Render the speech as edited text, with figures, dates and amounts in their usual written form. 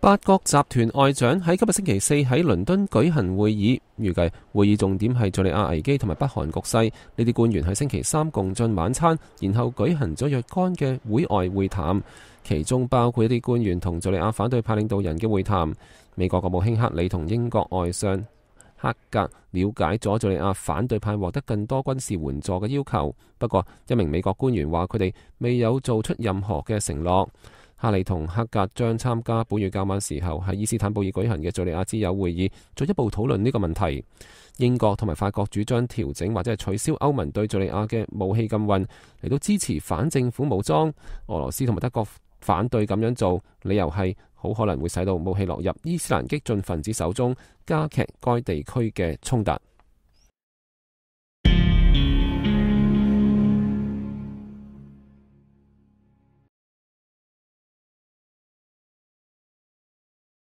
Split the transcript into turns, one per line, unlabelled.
八國集團外長喺今日星期四喺倫敦舉行會議，預計會議重點係敘利亞危機同埋北韓局勢。呢啲官員喺星期三共進晚餐，然後舉行咗若干嘅會外會談，其中包括一啲官員同敘利亞反對派領導人嘅會談。美國國務卿克里同英國外相克格了解咗敘利亞反對派獲得更多軍事援助嘅要求，不過一名美國官員話佢哋未有做出任何嘅承諾。克里同克格將參加本月較晚時候喺伊斯坦布爾舉行嘅敘利亞之友會議，進一步討論呢個問題。英國同埋法國主張調整或者係取消歐盟對敘利亞嘅武器禁運，嚟到支持反政府武裝。俄羅斯同埋德國反對咁樣做，理由係好可能會使到武器落入伊斯蘭激進分子手中，加劇該地區嘅衝突。